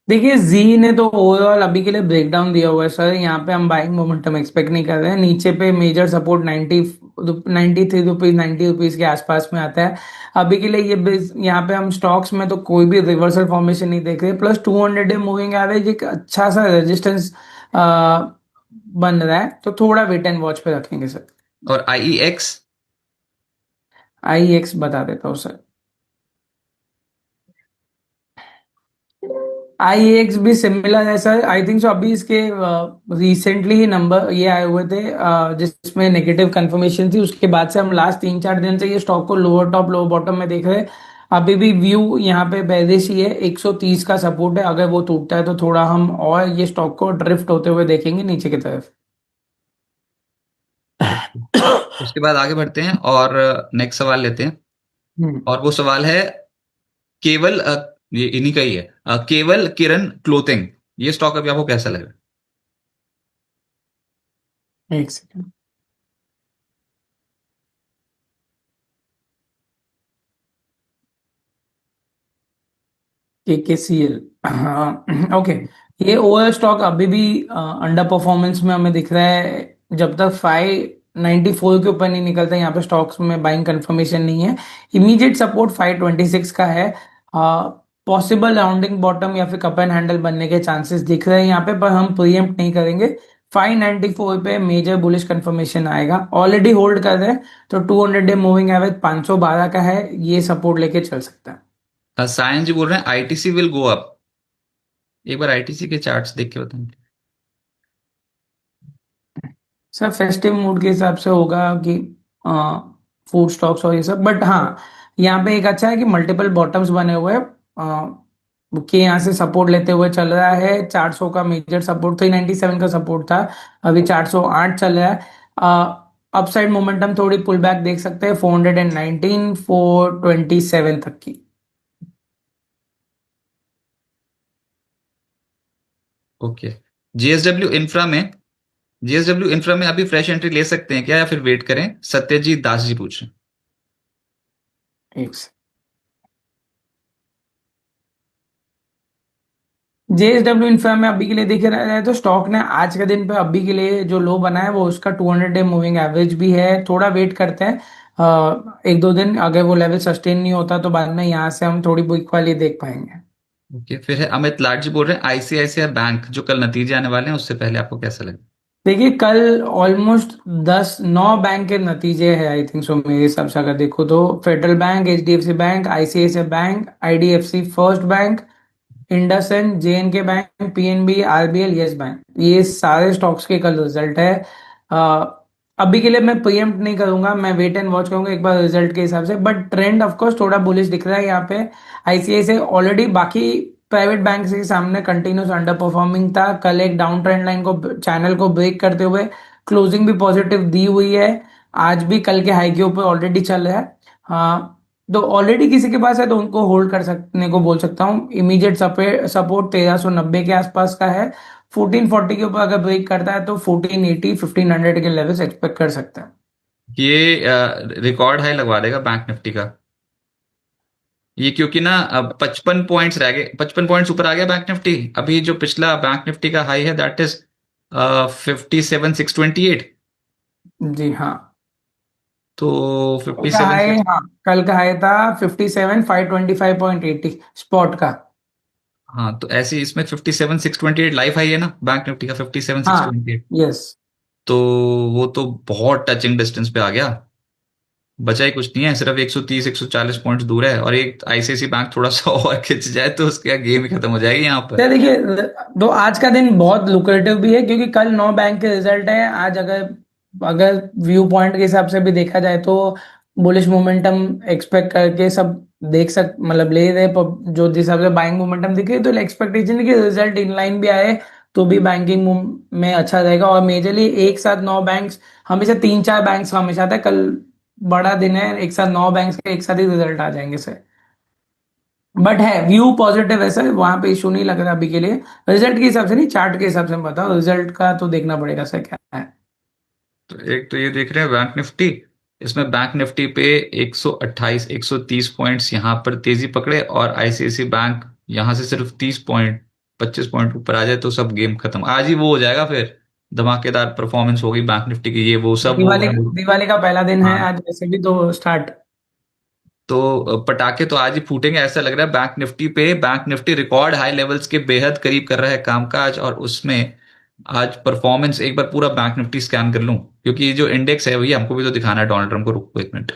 देखिए जी ने तो ओवरऑल अभी के लिए ब्रेकडाउन दिया हुआ है सर, यहाँ पे हम बाइंग मोमेंटम एक्सपेक्ट नहीं कर रहे हैं। नीचे पे मेजर सपोर्ट 93 रुपीज 90 रुपीज के आसपास में आता है अभी के लिए। यहाँ पे हम स्टॉक्स में तो कोई भी रिवर्सल फॉर्मेशन नहीं देख रहे। प्लस 200 डे मूविंग एवरेज एक अच्छा सा रेजिस्टेंस बन रहा है, तो थोड़ा वेट एंड वॉच पे रखेंगे सर। और आईईएक्स। आई एक्स बता देता हूँ सर। आई एक्स भी सिमिलर है सर, आई थिंक सो। अभी इसके रिसेंटली ही नंबर ये आए हुए थे जिसमें नेगेटिव कंफर्मेशन थी, उसके बाद से हम लास्ट 3-4 दिन से ये स्टॉक को लोअर टॉप लोअर बॉटम में देख रहे हैं। अभी भी व्यू यहाँ पे बेरिश ही है, 130 का सपोर्ट है, अगर वो टूटता है तो थोड़ा हम और ये स्टॉक को ड्रिफ्ट होते हुए देखेंगे नीचे की तरफ। उसके बाद आगे बढ़ते हैं और नेक्स्ट सवाल लेते हैं। हम्म। और वो सवाल है केवल ये इन्हीं का ही है, केवल किरण क्लोथिंग, ये स्टॉक अभी आपको कैसा लग रहा है। एक सेकंड। KKCL, हाँ ओके। ये ओवर स्टॉक अभी भी अंडर परफॉर्मेंस में हमें दिख रहा है। जब तक 594 के ऊपर नहीं निकलता यहाँ पे स्टॉक्स में बाइंग कंफर्मेशन नहीं है। इमीडिएट सपोर्ट 526 का है। पॉसिबल राउंडिंग बॉटम या फिर कप एंड हैंडल बनने के चांसेस दिख रहे हैं यहाँ पे, पर हम प्रीएम्प्ट नहीं करेंगे। 594 पे मेजर बुलिश कंफर्मेशन आएगा, ऑलरेडी होल्ड कर रहे हैं, तो 200 डे मूविंग एवरेज 512 का है, ये सपोर्ट लेके चल सकता है। सायन जी बोल रहे हैं आईटीसी विल गो अप, एक बार आईटीसी के चार्ट्स देख के बताएं। सर फेस्टिव मूड के हिसाब से होगा कि फूड स्टॉक्स और ये सब, बट हाँ यहाँ पे एक अच्छा है कि मल्टीपल बॉटम्स बने हुए हैं कि यहाँ से सपोर्ट लेते हुए चल रहा है। 400 का मेजर सपोर्ट, 397 का सपोर्ट था, अभी 408 चल रहा है। अपसाइड मोमेंटम थोड़ी पुल बैक देख सकते हैं 419 427 तक की। ओके, जीएसडब्ल्यू इंफ्रा में, जीएसडब्ल्यू इंफ्रा में अभी फ्रेश एंट्री ले सकते हैं क्या या फिर वेट करें, सत्यजीत दास जी पूछ रहे हैं। एक जेएसडब्ल्यू इंफ्रा में अभी के लिए देखे रहा है तो स्टॉक ने आज के दिन पे अभी के लिए जो लो बना है वो उसका 200 डे मूविंग एवरेज भी है। थोड़ा वेट करते हैं 1-2 दिन, अगर वो लेवल सस्टेन नहीं होता तो बाद में यहाँ से हम थोड़ी बुक वाली देख पाएंगे। ओके, फिर है अमित लाड जी बोल रहे हैं आईसीआईसीआई बैंक, जो कल नतीजे आने वाले हैं उससे पहले आपको कैसा लगे। देखिए कल ऑलमोस्ट 10-9 बैंक के नतीजे हैं आई थिंक सो, मेरे हिसाब से अगर देखो तो federal bank, HDFC bank, ICICI bank, IDFC first bank, IndusInd, JNK bank, PNB, RBL, yes bank, ये सारे स्टॉक्स के कल रिजल्ट है। अ, अभी के लिए मैं प्रीएम्प्ट नहीं करूंगा, मैं वेट एंड वॉच करूंगा एक बार रिजल्ट के हिसाब से, बट ट्रेंड ऑफ कोर्स थोड़ा बुलिश दिख रहा है यहाँ पे। आईसीआईसीआई ऑलरेडी बाकी प्राइवेट बैंक के सामने कंटिन्यूस अंडर परफॉर्मिंग था, कल एक डाउन ट्रेंड लाइन को चैनल को ब्रेक करते हुए क्लोजिंग भी पॉजिटिव दी हुई है। आज भी कल के हाई के ऊपर ऑलरेडी चल रहा है। हाँ, तो ऑलरेडी किसी के पास है तो उनको होल्ड कर सकने को बोल सकता हूँ। इमीडिएट सपोर्ट 1390 के आसपास का है। 1440 के ऊपर अगर ब्रेक करता है तो 1480 1500 के लेवल्स एक्सपेक्ट कर सकते हैं। ये रिकॉर्ड हाई लगवा देगा बैंक निफ्टी का ये, क्योंकि ना अब 55 पॉइंट्स रह गए, 55 पॉइंट्स ऊपर आ गया बैंक निफ्टी। अभी जो पिछला बैंक निफ्टी का हाई है दैट इज 57,628। जी हाँ। तो कल फिफ्टी का सेवन हाई, हाँ कल का हाई था 57,525.80 स्पॉट का। हाँ, तो ऐसे ही इसमें 57,628 लाइफ हाई है ना बैंक निफ्टी का, 57,628। हाँ। यस। तो वो तो बहुत टचिंग डिस्टेंस पे आ गया। बचा ही कुछ नहीं है, सिर्फ 130 140 पॉइंट्स दूर है, और एक आईसीआईसी बैंक थोड़ा सा और खिंच जाए तो उसके गेम ही खत्म हो जाएगी यहाँ तो पर। देखिए, तो आज का दिन बहुत लुक्रेटिव भी है क्योंकि कल 9 बैंक के रिजल्ट है। आज अगर अगर व्यू पॉइंट के हिसाब से भी देखा जाए तो बुलिश मोमेंटम एक्सपेक्ट करके सब देख सक मतलब ले रहे जो जिस हिसाब से बाइंग मोमेंटम दिख रही है, तो एक्सपेक्टेशन है कि रिजल्ट इनलाइन भी आए तो भी बैंकिंग में अच्छा रहेगा। और मेजरली एक साथ 9 बैंक्स, हमेशा 3 4 बैंक्स हमेशा आता है। कल बड़ा दिन है, एक साथ 9 बैंक्स के एक साथ ही रिजल्ट आ जाएंगे सर। बट है व्यू पॉजिटिव है सर, वहां पे इशू नहीं लग रहा अभी के लिए। रिजल्ट के हिसाब से नहीं, चार्ट के हिसाब से मैं बताओ, रिजल्ट का तो देखना पड़ेगा सर क्या है। तो एक तो ये देख रहे हैं बैंक निफ्टी, इसमें बैंक निफ्टी पे 128 130 पॉइंट्स यहाँ पर तेजी पकड़े, और आईसीआईसी बैंक यहाँ से सिर्फ 30 पॉइंट 25 पॉइंट ऊपर आ जाए तो सब गेम खत्म, आज ही वो हो जाएगा फिर। धमाकेदार परफॉर्मेंस होगी बैंक निफ्टी की, ये वो सब वो दिवाली है। दिवाली का पहला दिन है हाँ, आज, वैसे भी तो स्टार्ट। तो पटाखे तो आज ही फूटेंगे ऐसा लग रहा है बैंक निफ्टी पे। Bank Nifty record high levels के बेहद करीब कर रहा है कामकाज, और उसमें आज परफॉर्मेंस एक बार पूरा बैंक निफ्टी स्कैन कर लूं, क्योंकि ये जो इंडेक्स है भैया हमको भी तो दिखाना है डोनाल्ड ट्रम्प को, रुको एक मिनट।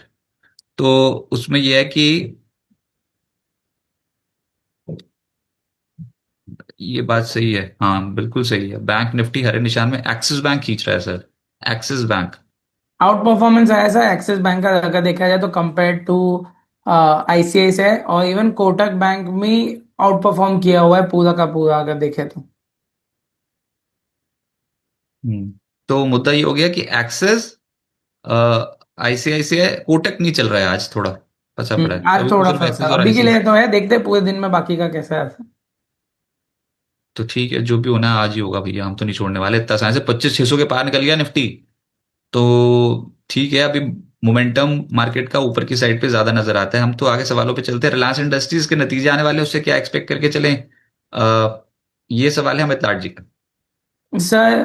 तो उसमें यह है कि ये बात सही है, हाँ बिल्कुल सही है, बैंक निफ्टी हरे निशान में, एक्सिस बैंक खींच रहा है sir, axis bank. Out performance आया सर एक्सिस बैंक का, अगर देखा जाए तो कंपेयर टू आईसीआईसीआई और इवन कोटक बैंक में आउट परफॉर्म किया हुआ है पूरा का पूरा, अगर देखे तो। तो मुद्दा ये हो गया कि एक्सिस, आईसीआईसीआई, कोटक नहीं चल रहा है आज, थोड़ा फंसा पड़ा है, आज अभी तो थोड़ा सिर्फ फंसा एक्सिस और अभी के आईसीआईसीआई। लिए तो है, देखते हैं पूरे दिन में बाकी का कैसा है। तो ठीक है, जो भी होना है आज ही होगा भैया, हम तो नहीं छोड़ने वाले, इतना आसानी से 25 600 के पार निकल गया निफ्टी। तो ठीक है, अभी मोमेंटम मार्केट का ऊपर की साइड पे ज्यादा नजर आता है। हम तो आगे सवालों पे चलते हैं, रिलायंस इंडस्ट्रीज के नतीजे आने वाले हैं, उससे क्या एक्सपेक्ट करके चलें? ये सवाल है अमित लाड जी का। सर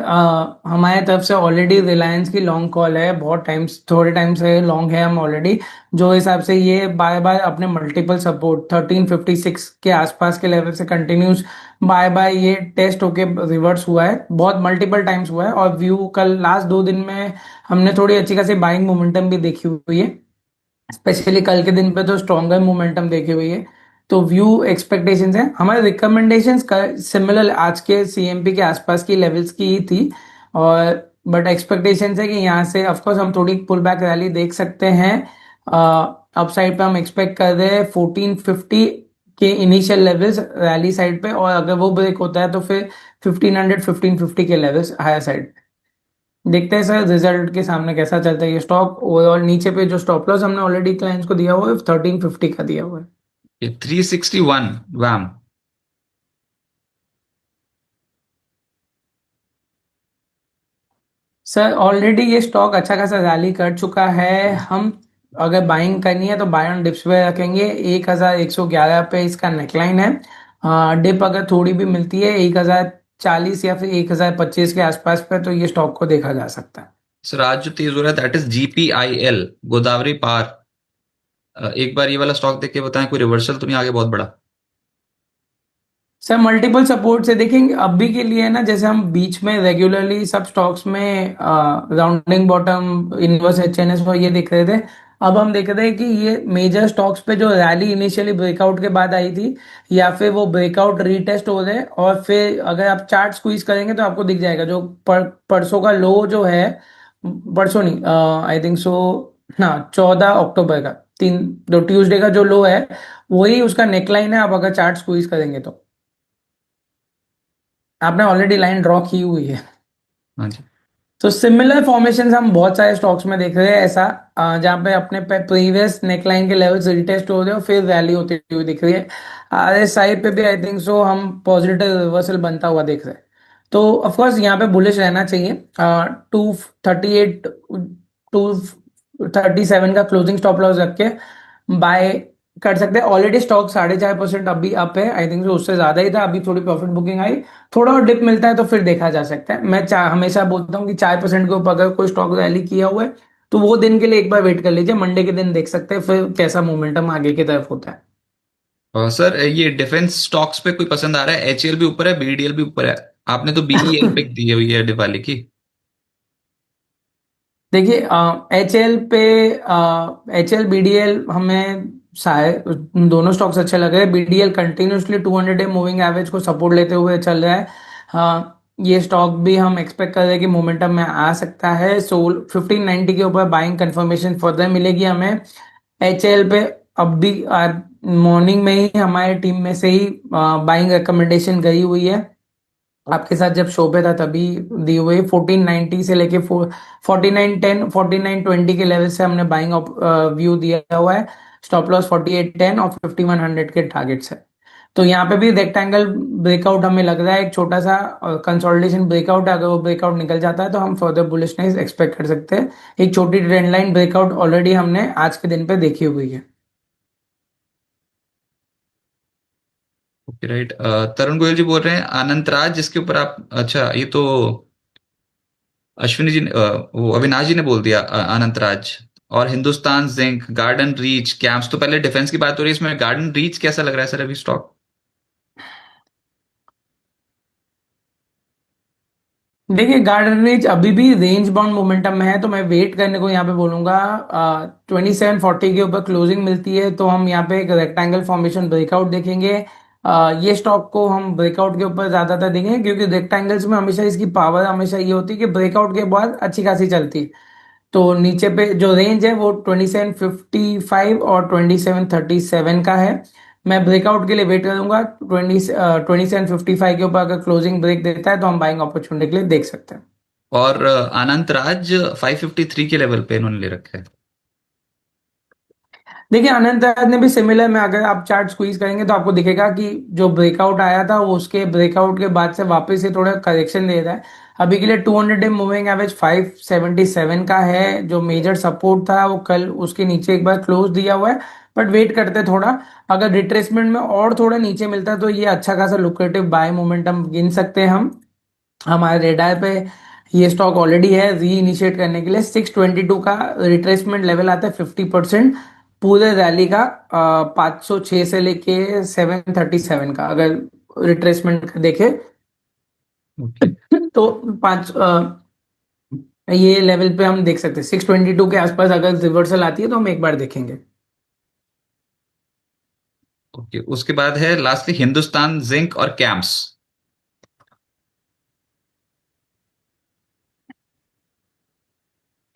हमारे तरफ से ऑलरेडी रिलायंस की लॉन्ग कॉल है, बहुत टाइम थोड़े टाइम से लॉन्ग है हम ऑलरेडी। जो हिसाब से ये बाय बाय अपने मल्टीपल सपोर्ट 1356 के आसपास के लेवल से कंटिन्यूस बाय बाय ये टेस्ट होके रिवर्स हुआ है, बहुत मल्टीपल टाइम्स हुआ है। और व्यू कल लास्ट 2 दिन में हमने थोड़ी अच्छी खासी बाइंग मोमेंटम भी देखी हुई है, स्पेशली कल के दिन पे तो स्ट्रॉन्गर मोमेंटम देखे हुई है। तो व्यू एक्सपेक्टेशंस है, हमारे रिकमेंडेशंस सिमिलर आज के सीएमपी के आसपास की लेवल्स की ही थी। और बट एक्सपेक्टेशंस है कि यहाँ से ऑफ कोर्स हम थोड़ी पुल बैक रैली देख सकते हैं। अपसाइड पे हम एक्सपेक्ट कर रहे हैं 1450 के इनिशियल लेवल्स रैली साइड पे, और अगर वो ब्रेक होता है तो फिर 1500 1550 के लेवल्स हायर साइड। देखते हैं सर रिजल्ट के सामने कैसा चलता है ये स्टॉक। ओवरऑल नीचे पे जो स्टॉप लॉस हमने ऑलरेडी क्लाइंट्स को दिया हुआ है 1350 का दिया हुआ है। ये 361 वैम। सर ऑलरेडी ये स्टॉक अच्छा खासा रैली कर चुका है। हम अगर बाइंग करनी है तो बाय ऑन डिप्स पे रखेंगे। 1111 पे इसका नेकलाइन है। डिप अगर थोड़ी भी मिलती है 1040 या फिर 1025 के आसपास पे, तो ये स्टॉक को देखा जा सकता है। सर आज जो तेज हो रहा है दैट इज जीपीआईएल, गोदावरी पार। एक बार ये वाला स्टॉक देख के बताएं, कोई रिवर्सल तो नहीं आगे बहुत बड़ा? सर मल्टीपल सपोर्ट से देखेंगे अभी के लिए ना, जैसे हम बीच में रेगुलरली सब स्टॉक्स में राउंडिंग बॉटम इनवर्स एचएनएस और ये देख रहे थे। अब हम देख रहे हैं कि ये मेजर स्टॉक्स पे जो रैली इनिशियली ब्रेकआउट के बाद आई थी, या फिर वो ब्रेकआउट रीटेस्ट हो रहे हैं, और फिर अगर आप चार्ट स्क्वीज करेंगे तो आपको दिख जाएगा जो परसों का लो जो है, परसों नहीं, आई थिंक सो, हाँ 14 अक्टूबर का, तीन जो ट्यूसडे का जो लो है वही उसका नेकलाइन है। आप अगर चार्ट स्क्वीज करेंगे तो आपने ऑलरेडी लाइन ड्रॉ की हुई है। हाँ जी। तो सिमिलर फॉर्मेशन हम बहुत सारे स्टॉक्स में देख रहे हैं ऐसा, जहाँ पे अपने प्रीवियस नेकलाइन के लेवल्स रिटेस्ट हो रहे हो फिर रैली होती हुई दिख रही है। RSI पे भी आई थिंक सो हम पॉजिटिव रिवर्सल बनता हुआ देख रहे हैं। तो ऑफकोर्स यहाँ पे बुलिश रहना चाहिए। 238 237 का क्लोजिंग स्टॉप लॉस रख के बाय कर सकते हैं। ऑलरेडी स्टॉक 4.5% अभी अप है, आई थिंक उससे ज्यादा ही था, अभी थोड़ी प्रॉफिट बुकिंग आई। थोड़ा और डिप मिलता है तो फिर देखा जा सकता है। मैं हमेशा बोलता हूँ कि 4% के ऊपर अगर कोई स्टॉक रैली किया हुआ है तो वो दिन के लिए एक बार वेट कर लीजिए, मंडे के दिन देख सकते हैं फिर कैसा मोमेंटम आगे की तरफ होता है। और सर ये डिफेंस स्टॉक्स पे कोई पसंद आ रहा है? एचएल भी ऊपर है, बीडीएल भी ऊपर है, आपने तो बीईएल पिक दी हुई है दिवाली की। देखिए HL पे HL BDL हमें शायद दोनों स्टॉक्स अच्छे लग रहे हैं। BDL continuously 200 day moving average को सपोर्ट लेते हुए चल रहा है। ये स्टॉक भी हम एक्सपेक्ट कर रहे हैं कि मोमेंटम में आ सकता है। सो 1590 के ऊपर बाइंग कंफर्मेशन फर्दर मिलेगी हमें। HL पे अब भी मॉर्निंग में ही हमारे टीम में से ही बाइंग रिकमेंडेशन गई हुई है। आपके साथ जब शो पे था तभी दी हुई। 1490 से लेके 4910 4920 के लेवल से हमने बाइंग व्यू दिया हुआ है। स्टॉप लॉस 4810 और 5100 के टारगेट्स है। तो यहाँ पे भी रेक्टेंगल ब्रेकआउट हमें लग रहा है, एक छोटा सा कंसोलिडेशन ब्रेकआउट। अगर वो ब्रेकआउट निकल जाता है तो हम फर्दर बुलिशनेस एक्सपेक्ट कर सकते हैं। एक छोटी ट्रेंड लाइन ब्रेकआउट ऑलरेडी हमने आज के दिन पे देखी हुई है। Okay right. तरुण गोयल जी बोल रहे हैं अनंत राज, जिसके ऊपर आप, अच्छा ये तो अश्विनी जी वो अविनाश जी ने बोल दिया, अनंत राज। और Hindustan zinc, garden reach, camps. तो पहले डिफेंस की बात हो रही है, इसमें गार्डन रीच कैसा लग रहा है सर अभी स्टॉक? देखिए गार्डन रेंज अभी भी रेंज बाउंड मोमेंटम में है, तो मैं वेट करने को यहाँ पे बोलूंगा। 2740 के ऊपर क्लोजिंग मिलती है तो हम यहाँ पे एक रेक्टेंगल फॉर्मेशन ब्रेकआउट देखेंगे। ये स्टॉक को हम ब्रेकआउट के ऊपर ज्यादातर देखेंगे, क्योंकि रेक्टेंगल्स में हमेशा इसकी पावर हमेशा ये होती है कि ब्रेकआउट के बाद अच्छी खासी चलती है। तो नीचे पे जो रेंज है वो 2755 और 2737 का है। मैं ब्रेकआउट के लिए वेट करूंगा। 2755 के ऊपर अगर क्लोजिंग ब्रेक देता है तो हम बाइंग अपॉर्चुनिटी के लिए देख सकते हैं। और अनंत राज 553 के लेवल पे इन्होंने ले रखा है। देखिए अनंत राज ने भी सिमिलर में, अगर आप चार्ट स्क्वीज करेंगे तो आपको दिखेगा कि जो ब्रेकआउट आया था वो उसके ब्रेकआउट के बाद से वापस से थोड़ा करेक्शन दे रहा है। अभी के लिए 200 डे मूविंग एवरेज 577 का है। जो मेजर सपोर्ट था वो कल उसके नीचे एक बार क्लोज दिया हुआ है। बट वेट करते थोड़ा, अगर रिट्रेसमेंट में और थोड़ा नीचे मिलता है तो ये अच्छा खासा लुक्रेटिव बाय मोमेंटम गिन सकते हैं हम। हमारे रेडार पे ये स्टॉक ऑलरेडी है री इनिशिएट करने के लिए। 622 का रिट्रेसमेंट लेवल आता है 50% पूरे रैली का। 506 से लेके 737 का अगर रिट्रेसमेंट देखे ओके। तो ये लेवल पे हम देख सकते हैं। 622 के आसपास अगर रिवर्सल आती है तो हम एक बार देखेंगे। ओके, उसके बाद है लास्टली हिंदुस्तान जिंक और कैंप्स।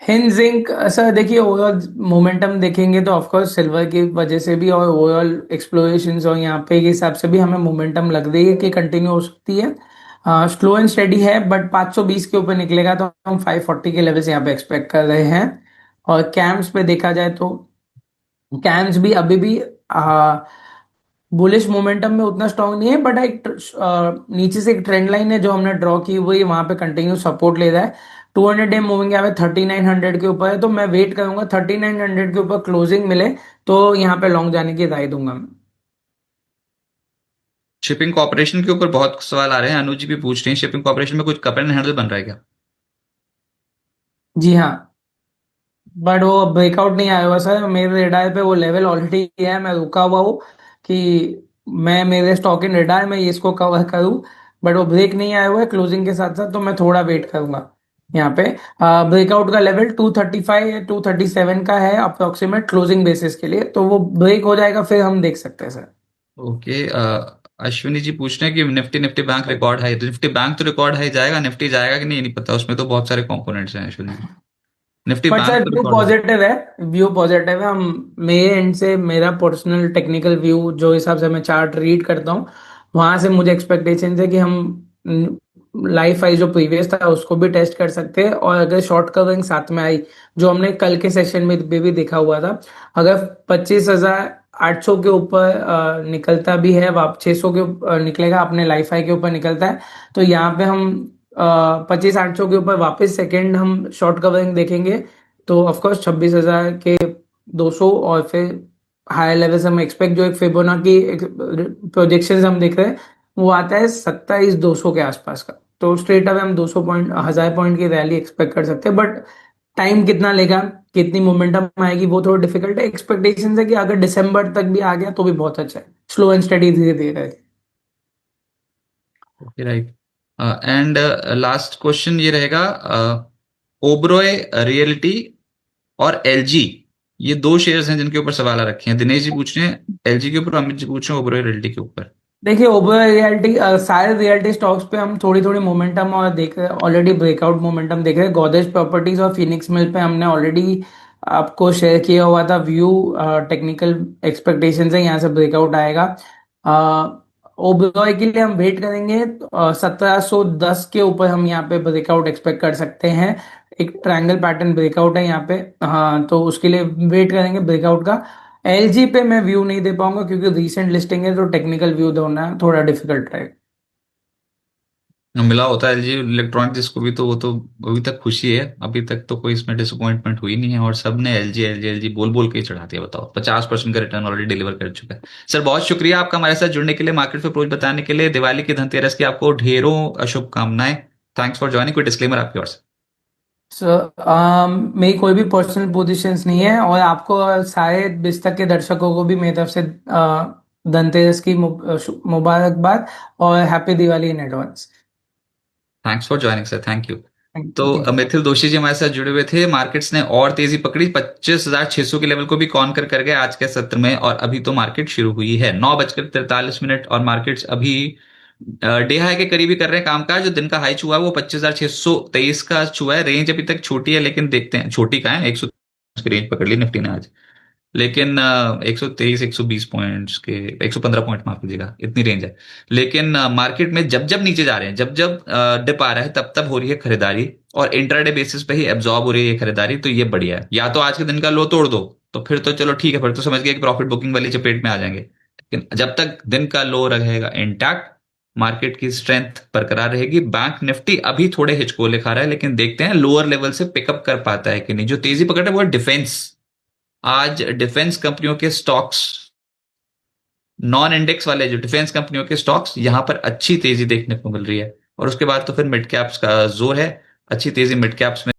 हिंजिंक सर देखिए, ओवरऑल मोमेंटम देखेंगे तो ऑफकोर्स सिल्वर की वजह से भी और ओवरऑल एक्सप्लोरेशन और यहाँ पे के हिसाब से भी हमें मोमेंटम लग रही है कि कंटिन्यू हो सकती है। स्लो एंड स्टेडी है, बट 520 के ऊपर निकलेगा तो हम 540 के लेवल से यहाँ पे एक्सपेक्ट कर रहे हैं। और कैम्प्स पे देखा जाए तो कैम्प्स भी अभी भी बुलिश मोमेंटम में उतना स्ट्रांग नहीं है, बट एक नीचे से एक ट्रेंड लाइन है जो हमने ड्रॉ की हुई वहां पे कंटिन्यू सपोर्ट ले रहा है। 200 डे मूविंग एवरेज 3900 के ऊपर है, तो मैं वेट करूंगा 3900 के ऊपर क्लोजिंग मिले तो यहाँ पे लॉन्ग जाने की राय दूंगा मैं। शिपिंग कॉर्पोरेशन के ऊपर बहुत सवाल आ रहे हैं, अनुज जी भी पूछ रहे हैं शिपिंग कॉर्पोरेशन में कुछ कप एंड हैंडल बन रहा है क्या? जी हाँ, बट वो ब्रेकआउट नहीं आया हुआ सर मेरे रेडार पे। वो लेवल ऑलरेडी है, मैं रुका हुआ हूँ कि मैं मेरे स्टॉक इन रेडार में ये इसको कवर करूँ। बट वो ब्रेक नहीं आया हुआ है क्लोजिंग के साथ साथ, तो मैं थोड़ा वेट करूंगा यहाँ पे। ब्रेकआउट का लेवल 235 या 237 का है अप्रोक्सीमेट क्लोजिंग बेसिस के लिए, तो वो ब्रेक हो जाएगा फिर हम देख सकते हैं सर। ओके। अश्विनी जी पूछ रहे हैं कि Nifty Nifty bank record high, तो निफ्टी बैंक तो रिकॉर्ड हाई जाएगा, निफ्टी जाएगा कि नहीं नहीं पता, उसमें तो बहुत सारे कंपोनेंट्स हैं Ashwini ji. Nifty but bank sir तो व्यू रिकॉर्ड हाई। पॉजिटिव है। व्यू पॉजिटिव है। हम मेरे एंड से मेरा पर्सनल टेक्निकल व्यू जो हिसाब से मैं चार्ट रीड करता हूँ वहां से मुझे एक्सपेक्टेशन है कि हम लाइफ आई जो प्रीवियस था उसको भी टेस्ट कर सकते हैं। और अगर शॉर्ट कवरिंग साथ में आई जो हमने कल के सेशन में भी देखा हुआ था, अगर 25,800 के ऊपर निकलता भी है, वाप 600 के ऊपर निकलेगा अपने लाइफ हाई के ऊपर निकलता है, तो यहाँ पे हम 25,800 के ऊपर वापस सेकेंड हम शॉर्ट कवरिंग देखेंगे। तो ऑफकोर्स 26,000 के 200 और फिर हायर लेवल से हम एक्सपेक्ट जो एक फिबोनाची प्रोजेक्शन हम देख रहे हैं वो आता है 27,200 के आसपास का। तो स्ट्रेट अवे हम 200 पॉइंट 1,000 पॉइंट की रैली एक्सपेक्ट कर सकते हैं। बट टाइम कितना लेगा, कितनी मोमेंटम आएगी वो थोड़ा डिफिकल्ट है। एक्सपेक्टेशन है कि अगर दिसंबर तक भी आ गया तो भी बहुत अच्छा है। स्लो एंड स्टडी धीरे धीरे। Okay right. And last question ये रहेगा, ओबरॉय रियल्टी और एलजी, ये दो शेयर्स हैं जिनके ऊपर सवाल आ रखे हैं। दिनेश जी पूछ रहे हैं एलजी के ऊपर, अमित जी पूछ रहे हैं ओबरॉय रियल्टी के ऊपर। देखिए ओबेरॉय रियल्टी, सारे रियल्टी स्टॉक्स पे हम थोड़ी थोड़ी मोमेंटम और देख रहे हैं, ऑलरेडी ब्रेकआउट मोमेंटम देख रहे हैं। गोदरेज प्रॉपर्टीज और फिनिक्स मिल पे हमने ऑलरेडी आपको शेयर किया हुआ था व्यू। टेक्निकल एक्सपेक्टेशन है यहाँ से ब्रेकआउट आएगा। ओबेरॉय के लिए हम वेट करेंगे, 1710 के ऊपर हम यहाँ पे ब्रेकआउट एक्सपेक्ट कर सकते हैं। एक ट्रायंगल पैटर्न ब्रेकआउट है यहाँ पे, हाँ, तो उसके लिए वेट करेंगे ब्रेकआउट का। एलजी पे मैं व्यू नहीं दे पाऊंगा क्योंकि रीसेंट लिस्टिंग है, तो टेक्निकल व्यू देना थोड़ा डिफिकल्ट रहेगा। मिला होता है एलजी इलेक्ट्रॉनिक्स को भी, तो वो तो अभी तक खुशी है, अभी तक तो कोई इसमें डिसअपॉइंटमेंट हुई नहीं है, और सब ने एलजी एलजी एलजी बोल बोल के ही चढ़ा दिया। बताओ, 50% का रिटर्न ऑलरेडी डिलीवर कर चुका है। सर बहुत शुक्रिया आपका हमारे साथ जुड़ने के लिए, मार्केट पे अप्रोच बताने के लिए। दिवाली की, धनतेरस की आपको ढेरों शुभकामनाएं। Thanks for joining. कोई डिस्क्लेमर आपकी ओर से? सो मेरी कोई भी पर्सनल पोजीशंस नहीं है, और आपको सारे बिस्तक के दर्शकों को भी मेरी तरफ से धनतेरस की मुबारकबाद और happy Diwali in advance. Thanks for joining sir, thank you. Thank तो यू। मिथिल दोषी जी हमारे साथ जुड़े हुए थे। मार्केट्स ने और तेजी पकड़ी, 25,600 के लेवल को भी कॉन्कर कर गए आज के सत्र में, और अभी तो मार्केट शुरू हुई है 9:43 और मार्केट्स अभी डे हाई के करीब ही कर रहे हैं कामकाज। जो दिन का हाई छुआ है वो 25,623 का छुआ है। रेंज अभी तक छोटी है, लेकिन देखते हैं, छोटी का है, 100 की रेंज पकड़ ली निफ्टी ने आज। लेकिन 123 120 पॉइंट्स के, 115 पॉइंट माफ कीजिएगा, इतनी रेंज है। लेकिन मार्केट में जब जब नीचे जा रहे हैं, जब जब डिप आ रहा है, तब तब हो रही है खरीदारी, और इंट्राडे बेसिस पे ही एब्जॉर्ब हो रही है ये खरीदारी। तो ये बढ़िया है। या तो आज के दिन का लो तोड़ दो, तो फिर तो चलो ठीक है, फिर तो समझ गए कि प्रॉफिट बुकिंग वाली चपेट में आ जाएंगे। लेकिन जब तक दिन का लो रहेगा इंटैक्ट, मार्केट की स्ट्रेंथ बरकरार रहेगी। बैंक निफ्टी अभी थोड़े हिचकोले खा रहा है, लेकिन देखते हैं लोअर लेवल से पिकअप कर पाता है कि नहीं। जो तेजी पकड़ है वो है डिफेंस। आज डिफेंस कंपनियों के स्टॉक्स, नॉन इंडेक्स वाले जो डिफेंस कंपनियों के स्टॉक्स, यहां पर अच्छी तेजी देखने को मिल रही है। और उसके बाद तो फिर मिड कैप्स का जोर है, अच्छी तेजी मिड कैप्स में।